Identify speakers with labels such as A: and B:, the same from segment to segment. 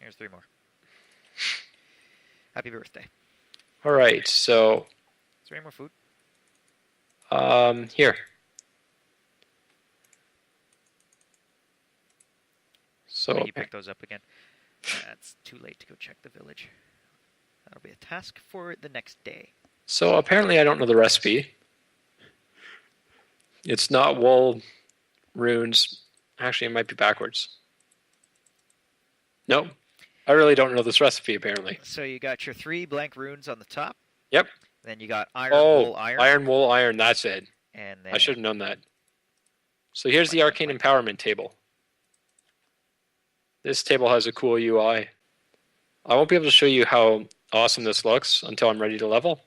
A: Here's 3 more. Happy birthday.
B: All right, so
A: Is there any more food?
B: here. So
A: Let you pick those up again. It's too late to go check the village. That'll be a task for the next day.
B: So apparently I don't know the recipe. It's not wool runes. Actually, it might be backwards. No, I really don't know this recipe, apparently.
A: So you got your 3 blank runes on the top.
B: Yep.
A: Then you got iron,
B: wool,
A: iron.
B: Iron, wool, iron, that's it.
A: And then
B: I should have known that. So here's the Arcane Empowerment table. This table has a cool UI. I won't be able to show you how awesome this looks until I'm ready to level.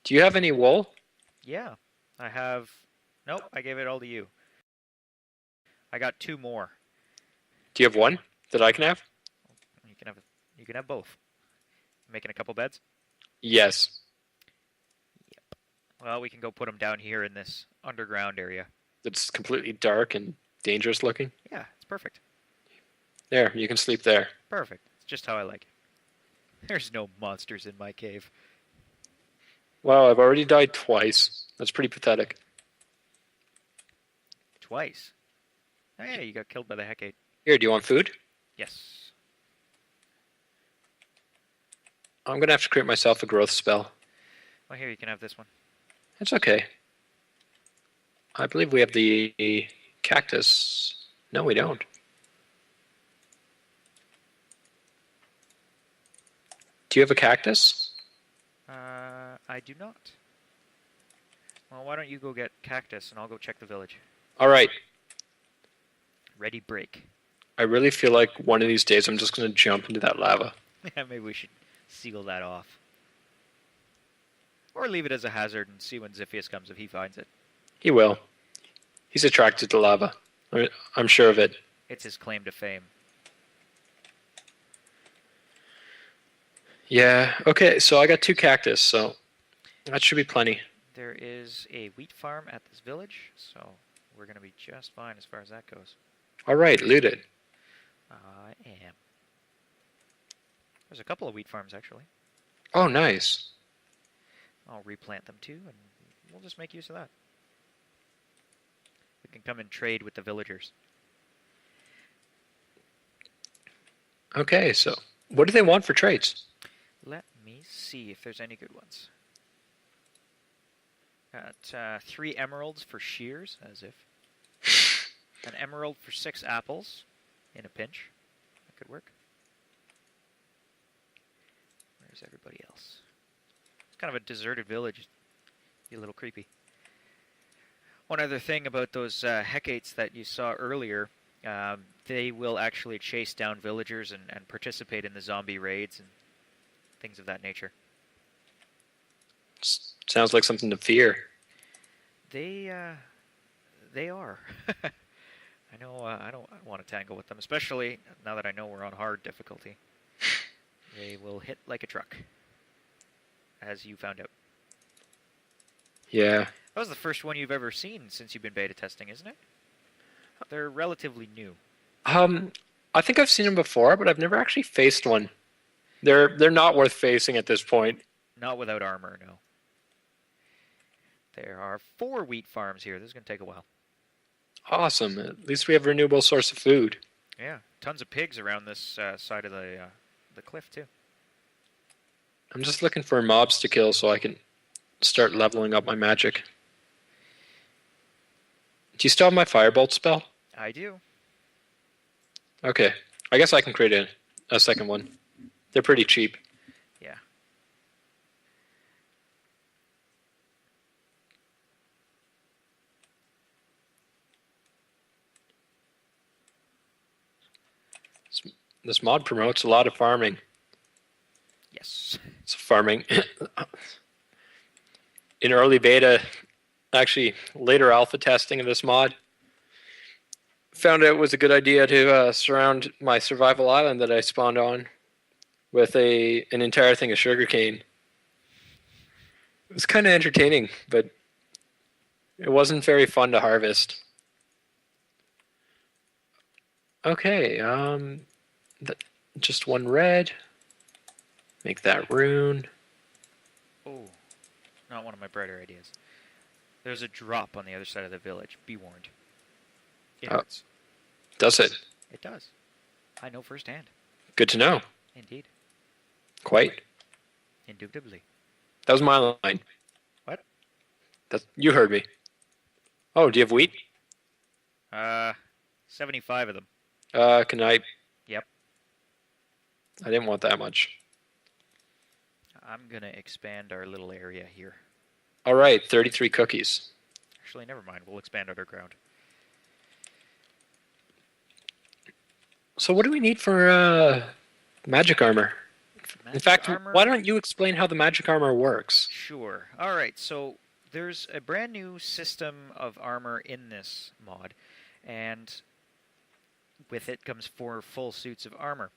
B: Do you have any wool?
A: Yeah, I have... Nope, I gave it all to you. I got 2 more.
B: Do you have one that I can have?
A: You can have both. Making a couple beds?
B: Yes.
A: Yep. Well, we can go put them down here in this underground area.
B: It's completely dark and dangerous looking.
A: Yeah, it's perfect.
B: There, you can sleep there.
A: Perfect. It's just how I like it. There's no monsters in my cave.
B: Wow, I've already died twice. That's pretty pathetic.
A: Twice? Oh yeah, you got killed by the Hecate.
B: Here, do you want food?
A: Yes.
B: I'm going to have to create myself a growth spell.
A: Well, here, you can have this one.
B: It's okay. I believe we have the cactus. No, we don't. Do you have a cactus?
A: I do not. Well, why don't you go get cactus and I'll go check the village.
B: All right.
A: Ready, break.
B: I really feel like one of these days I'm just going to jump into that lava.
A: Yeah, maybe we should seal that off. Or leave it as a hazard and see when Ziphius comes if he finds it.
B: He will. He's attracted to lava. I'm sure of it.
A: It's his claim to fame.
B: Yeah, okay, so I got 2 cactus, so that should be plenty.
A: There is a wheat farm at this village, so we're going to be just fine as far as that goes.
B: All right, loot it.
A: I am. There's a couple of wheat farms, actually.
B: Oh, nice.
A: I'll replant them too, and we'll just make use of that. We can come and trade with the villagers.
B: Okay, so what do they want for trades?
A: Let me see if there's any good ones. Got 3 emeralds for shears, as if. An emerald for 6 apples, in a pinch. That could work. Where's everybody else? It's kind of a deserted village. Be a little creepy. One other thing about those Hecates that you saw earlier, they will actually chase down villagers and participate in the zombie raids and things of that nature.
B: Sounds like something to fear.
A: They are. I know. I don't want to tangle with them, especially now that I know we're on hard difficulty. They will hit like a truck, as you found out.
B: Yeah.
A: That was the first one you've ever seen since you've been beta testing, isn't it? They're relatively new.
B: I think I've seen them before, but I've never actually faced one. They're not worth facing at this point.
A: Not without armor, no. There are 4 wheat farms here. This is going to take a while.
B: Awesome. At least we have a renewable source of food.
A: Yeah, tons of pigs around this side of the cliff, too.
B: I'm just looking for mobs to kill so I can start leveling up my magic. Do you still have my firebolt spell?
A: I do.
B: Okay. I guess I can create a second one. They're pretty cheap.
A: Yeah.
B: This mod promotes a lot of farming.
A: Yes.
B: It's farming. In early beta, actually later alpha testing of this mod, found out it was a good idea to surround my survival island that I spawned on with an entire thing of sugarcane. It was kind of entertaining, but it wasn't very fun to harvest. Okay, th- just one red. Make that rune.
A: Oh, not one of my brighter ideas. There's a drop on the other side of the village. Be warned. It
B: Oh,
A: hurts.
B: does it?
A: It does. I know firsthand.
B: Good to know.
A: Indeed.
B: Quite.
A: Indubitably.
B: That was my line.
A: What?
B: You heard me. Oh, do you have wheat?
A: 75 of them.
B: Can I?
A: Yep.
B: I didn't want that much.
A: I'm gonna expand our little area here.
B: All right, 33 cookies.
A: Actually, never mind. We'll expand underground.
B: So what do we need for magic armor? In fact,
A: armor?
B: why don't you explain how the magic armor works?
A: Sure. All right. So there's a brand new system of armor in this mod, and with it comes 4 full suits of armor.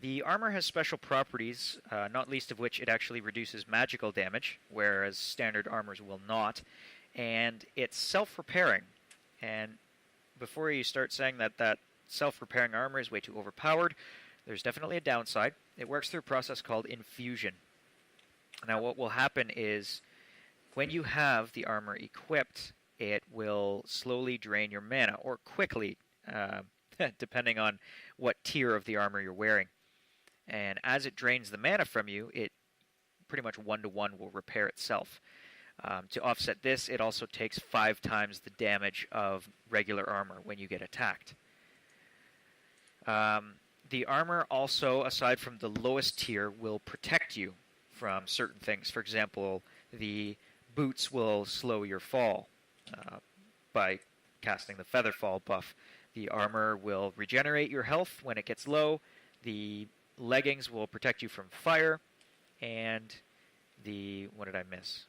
A: The armor has special properties, not least of which it actually reduces magical damage, whereas standard armors will not, and it's self-repairing. And before you start saying that self-repairing armor is way too overpowered, there's definitely a downside. It works through a process called infusion. Now what will happen is, when you have the armor equipped, it will slowly drain your mana, or quickly, depending on what tier of the armor you're wearing. And as it drains the mana from you, it pretty much 1-to-1 will repair itself. To offset this, it also takes 5 times the damage of regular armor when you get attacked. The armor also, aside from the lowest tier, will protect you from certain things. For example, the boots will slow your fall by casting the Featherfall buff. The armor will regenerate your health when it gets low. The leggings will protect you from fire, and what did I miss?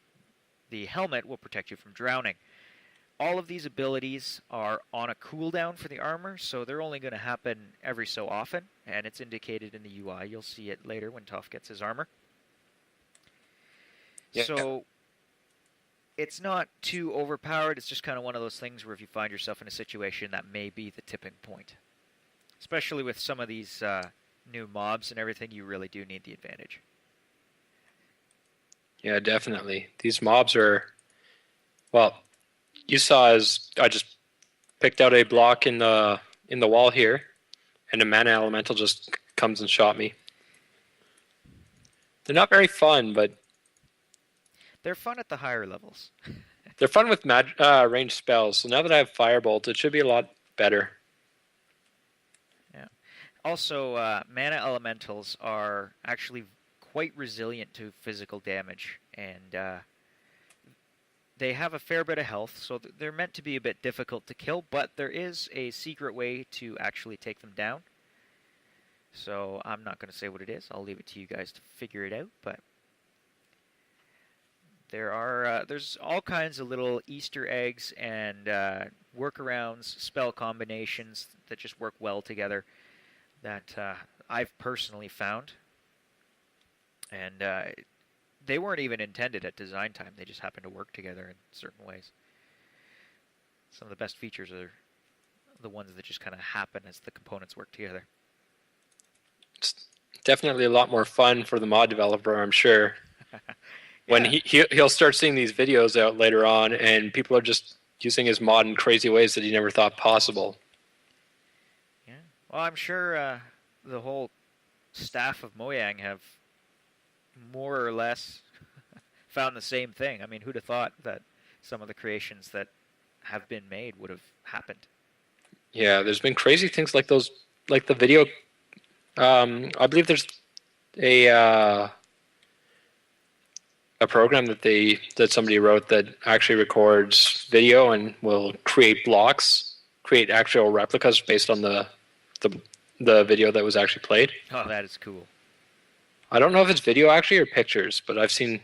A: The helmet will protect you from drowning. All of these abilities are on a cooldown for the armor, so they're only going to happen every so often, and it's indicated in the UI. You'll see it later when Toph gets his armor. Yeah. So it's not too overpowered. It's just kind of one of those things where if you find yourself in a situation, that may be the tipping point. Especially with some of these new mobs and everything, you really do need the advantage.
B: Yeah, definitely. These mobs are, well, you saw as I just picked out a block in the wall here, and a mana elemental just comes and shot me. They're not very fun, but
A: they're fun at the higher levels.
B: They're fun with ranged spells. So now that I have Firebolt, it should be a lot better.
A: Yeah. Also, mana elementals are actually quite resilient to physical damage, and they have a fair bit of health, so they're meant to be a bit difficult to kill, but there is a secret way to actually take them down. So I'm not going to say what it is. I'll leave it to you guys to figure it out, but there's all kinds of little Easter eggs and workarounds, spell combinations that just work well together that I've personally found. And they weren't even intended at design time. They just happen to work together in certain ways. Some of the best features are the ones that just kind of happen as the components work together.
B: It's definitely a lot more fun for the mod developer, I'm sure. When he'll start seeing these videos out later on, and people are just using his mod in crazy ways that he never thought possible.
A: Yeah. Well, I'm sure the whole staff of Mojang have more or less found the same thing. I mean, who'd have thought that some of the creations that have been made would have happened?
B: Yeah, there's been crazy things like those, like the video. I believe there's a program that somebody wrote that actually records video and will create blocks, create actual replicas based on the video that was actually played.
A: Oh, that is cool.
B: I don't know if it's video actually or pictures, but I've seen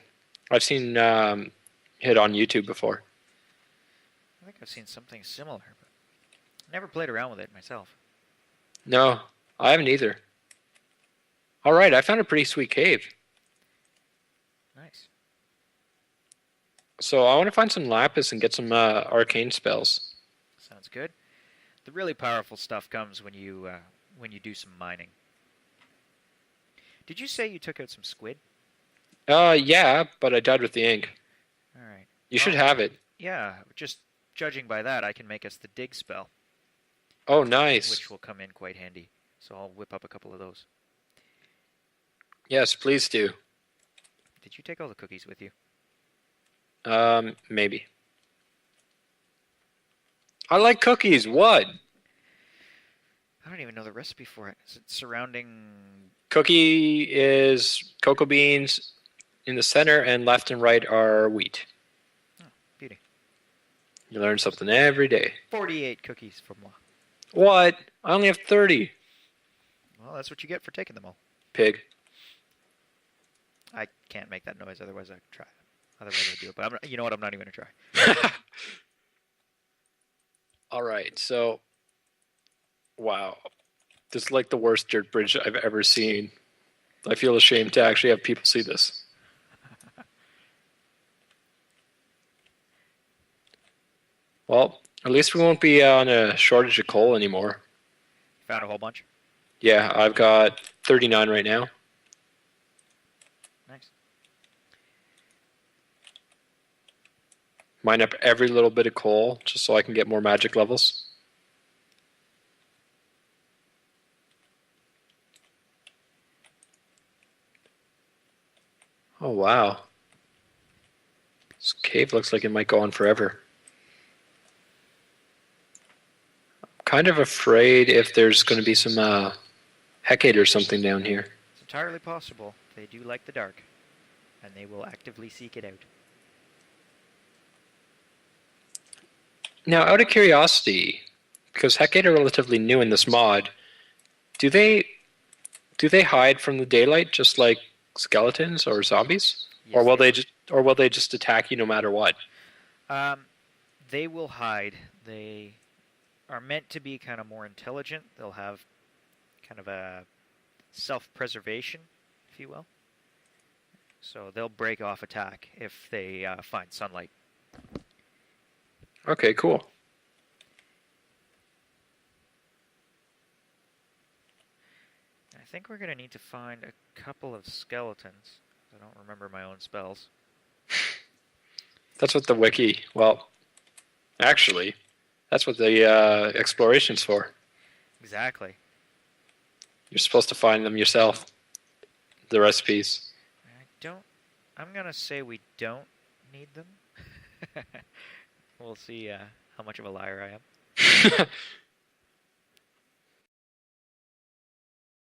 B: it on YouTube before.
A: I think I've seen something similar, but never played around with it myself.
B: No, I haven't either. All right, I found a pretty sweet cave.
A: Nice.
B: So I want to find some lapis and get some arcane spells.
A: Sounds good. The really powerful stuff comes when you do some mining. Did you say you took out some squid?
B: Yeah, but I died with the ink.
A: All right.
B: You should have it.
A: Yeah, just judging by that, I can make us the dig spell,
B: Oh, nice.
A: which will come in quite handy. So I'll whip up a couple of those.
B: Yes, please do.
A: Did you take all the cookies with you?
B: Maybe. I like cookies. What?
A: I don't even know the recipe for it. Is it surrounding?
B: Cookie is cocoa beans in the center, and left and right are wheat.
A: Oh, beauty.
B: You learn something every day.
A: 48 cookies for moi.
B: What? I only have 30.
A: Well, that's what you get for taking them all.
B: Pig.
A: I can't make that noise, otherwise I'd try. Otherwise I'd do it. But you know what? I'm not even going to try.
B: All right, so, wow. This is like the worst dirt bridge I've ever seen. I feel ashamed to actually have people see this. Well, at least we won't be on a shortage of coal anymore.
A: Found a whole bunch.
B: Yeah, I've got 39 right now.
A: Nice.
B: Mine up every little bit of coal just so I can get more magic levels. Oh, wow. This cave looks like it might go on forever. I'm kind of afraid if there's going to be some Hecate or something down here.
A: It's entirely possible. They do like the dark, and they will actively seek it out.
B: Now, out of curiosity, because Hecate are relatively new in this mod, do they hide from the daylight just like skeletons or zombies,
A: Yes,
B: or will they just attack you no matter what?
A: They will hide. They are meant to be kind of more intelligent. They'll have kind of a self-preservation, if you will. So they'll break off attack if they find sunlight.
B: Okay, cool.
A: I think we're going to need to find a couple of skeletons. I don't remember my own spells.
B: That's what the wiki. Well, actually, that's what the exploration's for.
A: Exactly.
B: You're supposed to find them yourself. The recipes.
A: I'm going to say we don't need them. We'll see how much of a liar I am.